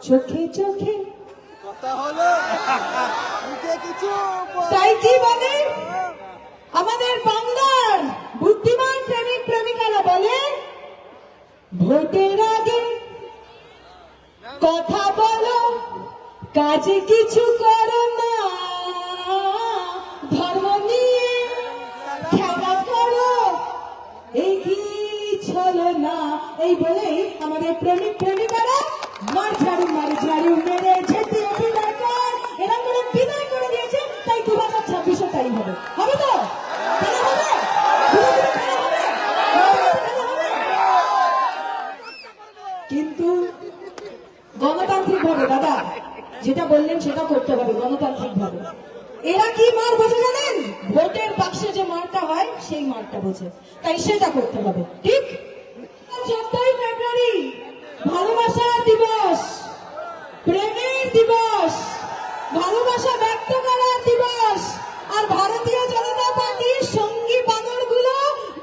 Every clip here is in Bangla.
চোখে চোখে কথা হলো মুখে কিছু তাই কি বলে আমাদের বাংলার বুদ্ধিমান প্রেমিক প্রেমিকারা বলে ভোটের আগে কথা বলো কাজে কিছু করো না, ধর্ম নিয়ে খেলা করো এগিয়ে চলো না। এই বলেই আমাদের প্রেমিক প্রেমিকারা মার ঝাড়ু মেরে যেতে দরকার এরা করে বিদায় করে দিয়েছে। তাই 2026 তাই হবে, হবে তো? খেলা হবে, পুরোপুরি খেলা হবে, খেলা হবে। কিন্তু গণতান্ত্রিক ভাবে দাদা যেটা বললেন সেটা করতে হবে গণতান্ত্রিক ভাবে। এরা কি মার বোঝে জানেন? ভোটের বাক্সে যে মারটা হয় সেই মারটা বোঝে, তাই সেটা করতে হবে। ঠিক 14ই ফেব্রুয়ারি ভালোবাসা দিবস, প্রেমের দিবস, ভালোবাসা ব্যক্ত করার দিবস। আর ভারতীয় জনতা পার্টির সঙ্গী বানরগুলো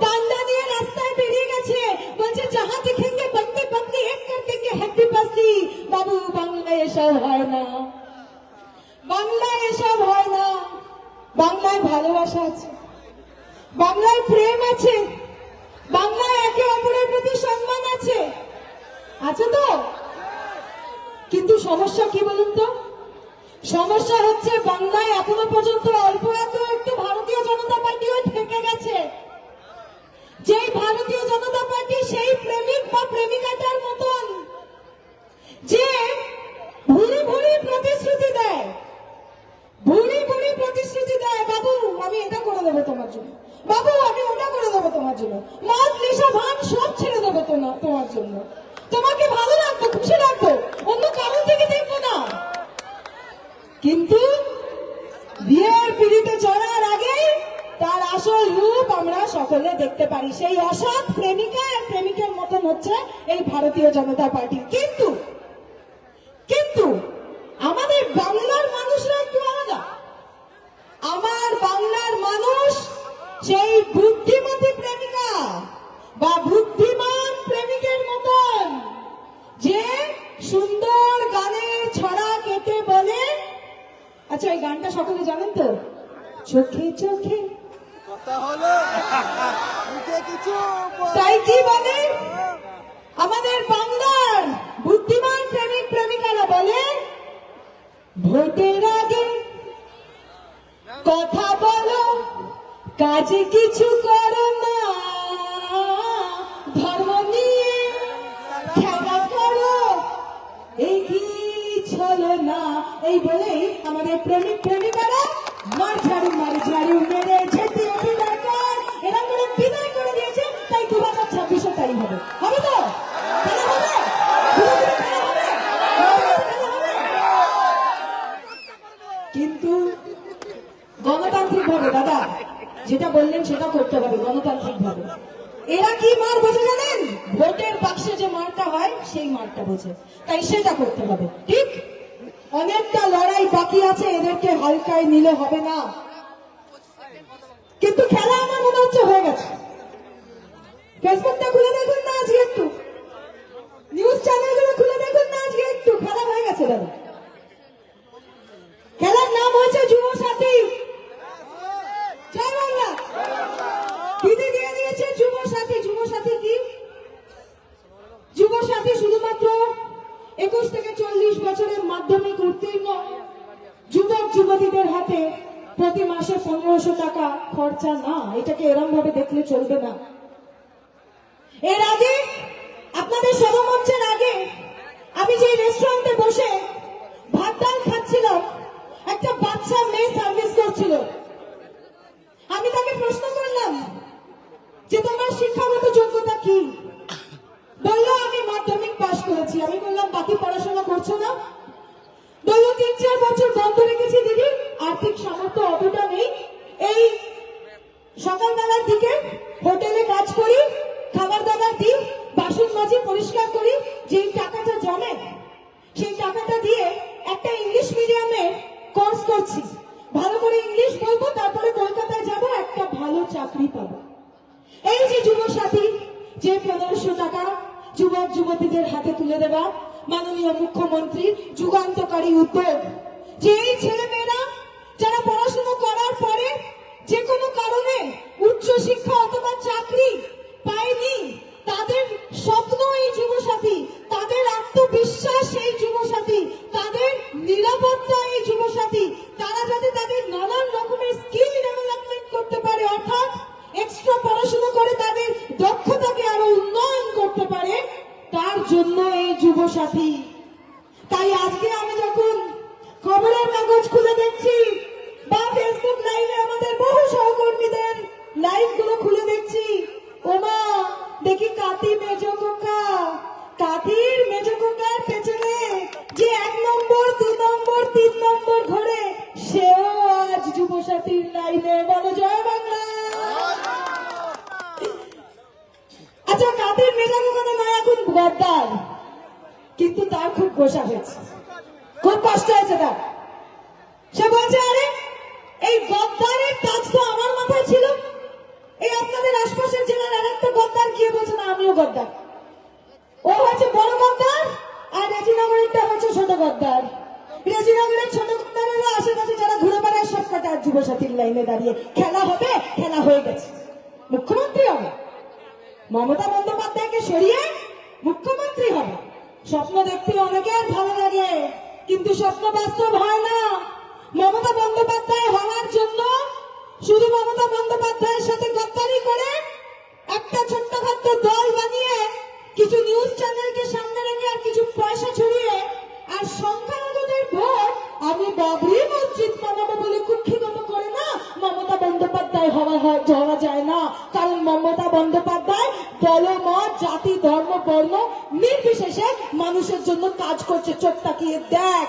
ডান্ডা নিয়ে রাস্তায় বেরিয়ে গেছে, বলছে যাহা দেখেঙ্গে বন্দে বন্দে এক কর দেঙ্গে হ্যাপি বার্থডে। বাবু বাংলায় এসব হয় না, বাংলায় এসব হয় না। বাংলায় ভালোবাসা আছে, বাংলায় প্রেম আছে, বাংলায় একে অপরের প্রতি সম্মান আছে, আছে তো? কিন্তু সমস্যা কি বলুন তো? সমস্যা হচ্ছে বাংলায় এখনো পর্যন্ত অল্প একটু ভারতীয় জনতা পার্টিও থেকে গেছে। যেই ভারতীয় জনতা পার্টি সেই প্রেমিক বা প্রেমিকাটার মতন যে ভুরি ভুরি প্রতিশ্রুতি দেয়, ভুরি ভুরি প্রতিশ্রুতি দেয়, বাবু আমি এটা করে দেবো তোমার জন্য, বাবু আমি ওটা করে দেবো তোমার জন্য, মদ নেশা ভান সব ছেড়ে দেবো তোমার জন্য, তোমাকে ভালো রাখবো, খুশি রাখবো, অন্য কারণ থেকে দেখবো না। কিন্তু বিয়ের পিড়িতে চড়ার আগে তার আসল রূপ আমরা সকলে দেখতে পারি। সেই অসৎ প্রেমিকা আর প্রেমিকের মতন হচ্ছে এই ভারতীয় জনতা পার্টি। কিন্তু কিন্তু আমাদের বাংলার মানুষরা একটু আলাদা। আমার বাংলার মানুষ সেই বুদ্ধিমতী প্রেমিকা বা বুদ্ধিমান প্রেমিকের মতন যে সুন্দর গানের ছড়া কেটে বলে, আচ্ছা এই গানটা সকলে জানেন তো? চোখে চোখে কথা হলো মুখে কিছু তাই কি বলে আমাদের বাংলার বুদ্ধিমান প্রেমিক প্রেমিকারা বলে ভোটের আগে কথা বলো কাজে কিছু করো না, ধর্ম নিয়ে খেলা করো এগিয়ে চলো না। এই বলেই আমাদের প্রেমিক প্রেমিকারা মার ঝাড়ু মেরে যেতে দরকার এরা করে বিদায় করে দিয়েছে। তাই 2026 তাই হবে, হবে তো? খেলা হবে, পুরোপুরি খেলা হবে, খেলা হবে। কিন্তু গণতান্ত্রিক ভাবে দাদা যেটা বললেন সেটা করতে হবে গণতান্ত্রিক ভাবে। এরা কি মার বোঝে জানেন? ভোটের বাক্সে যে মারটা হয় সেই মারটা বোঝে, তাই সেটা করতে হবে। ঠিক অনেকটা লড়াই বাকি আছে, এদেরকে হালকায় নিলে হবে না। কিন্তু খেলা আমার মনে হচ্ছে হয়ে গেছে। ফেসবুকটা খুলে দেখুন না আজকে একটু, নিউজ চ্যানেলগুলো খুলে দেখুন না আজকে একটু, খেলা হয়ে গেছে দাদা। খেলার নাম হয়েছে যুব সাথী। জয় বাংলা। দিদি দিয়ে দিয়েছে যুব সাথী। যুব সাথী কি? যুব সাথী শুধুমাত্র 21 থেকে 40 বছরের মাধ্যমিক উত্তীর্ণ যুবক যুবতীদের হাতে প্রতি মাসে 1500 টাকা খরচা না। এটাকে এরম ভাবে দেখলে চলবে না। এর আগে আপনাদের সভামঞ্চের আগে আমি যে রেস্টুরেন্টে বসে ভাত ডাল খাচ্ছিলাম, একটা বাচ্চা মেয়ে সার্ভিস করছিল। আমি তাকে প্রশ্ন করলাম যে তোমার শিক্ষাগত যোগ্যতা কি? বললো আমি মাধ্যমিক পাশ করেছি। আমি বললাম বাকি পড়াশোনা করছো না? বললো 3-4 বছর বন্ধ রেখেছি দিদি, আর্থিক সামর্থ্য অতটা নেই। এই সকালবেলার দিকে হোটেলে কাজ করি, খাবার দাবার দিই, বাসন মাজি, পরিষ্কার করি, যেই টাকাটা জমে সেই টাকাটা দিয়ে একটা ইংলিশ মিডিয়ামে কোর্স করছি। ভালো করে ইংলিশ বলবো, তারপরে কলকাতায় যাব, একটা ভালো চাকরি পাবো। এই যে যুব সাথী, যে 1500 টাকা যুবক যুবতীদের হাতে তুলে দেওয়া, মাননীয় মুখ্যমন্ত্রী যুগান্তকারী উদ্যোগ, যে এই ছেলেমেয়েরা যারা পড়াশোনা করার পরে যে কোনো কারণে উচ্চশিক্ষা অথবা চাকরি পায়নি, তাদের স্বপ্ন এই যুবসাথী, তাদের আত্মবিশ্বাস এই যুবসাথী, তাদের নিরাপত্তা এই যুবসাথী, তারা যাতে তাদের নানান রকমের স্কিল ডেভেলপমেন্ট করতে পারে, অর্থাৎ এক্সট্রা পড়াশোনা করে তাদের দক্ষতাকে আরো উন্নয়ন করতে পারে, তার জন্য এই যুবসাথী। তাই আজকে আমি যখন খবরের কাগজ খুলে দেখছি বা ফেসবুক লাইভে আমাদের বহু সহকর্মীদের লাইভ গুলো খুলে দেখছি, ওমা দেখি কাতি মেজো খোকা, কাতির মেজো খোকার পেছনে যে 1 নম্বর 2 নম্বর 3 নম্বর ঘরে, সেও আজ যুবসাথীর লাইনে। বলো জয় বাংলা। আচ্ছা, কাতির মেজো খোকা তো নয়, এখন গদ্দার, কিন্তু তার খুব গোসা হয়েছে, খুব কষ্ট হয়েছে তার। সে বলছে, আরে এই গদ্দারের কাজ তো আমার মাথায় ছিল, এই আপনাদের আশপাশের জেলার আর একটা গদ্দার গিয়ে বলছে না আমিও গদ্দার। ও হচ্ছে বড় গদ্দার, আর রেজিনগরেরটা হচ্ছে ছোট গদ্দার। রেজিনগরের ছোট গদ্দারেরা আশেপাশে যারা ঘুরে বেড়ায় সব কটা যুবসাথীর লাইনে দাঁড়িয়ে খেলা হবে, খেলা হয়ে গেছে, মুখ্যমন্ত্রী হবে, মমতা বন্দ্যোপাধ্যায়কে সরিয়ে মুখ্যমন্ত্রী হবে। স্বপ্ন দেখতে অনেকের ভালো লাগে, কিন্তু স্বপ্ন বাস্তব হয় না। মমতা বন্দ্যোপাধ্যায় হওয়ার জন্য শুধু মমতা বন্দ্যোপাধ্যায়ের সাথে গদ্দারি করে একটা ছোট্টখাট্ট দল বানিয়ে কিছু নিউজ চ্যানেলকে সামনে রেখে আর কিছু পয়সা ছড়িয়ে আর সংখ্যালঘুদের ভোট আমি বাবরি মসজিদ বানাবো বলে কুক্ষিগত করে না মমতা বন্দ্যোপাধ্যায় হওয়া যায় না। কারণ মমতা বন্দ্যোপাধ্যায় দল, মত, জাতি, ধর্ম, বর্ণ নির্বিশেষে মানুষের জন্য কাজ করছে। চোখ তাকিয়ে দেখ।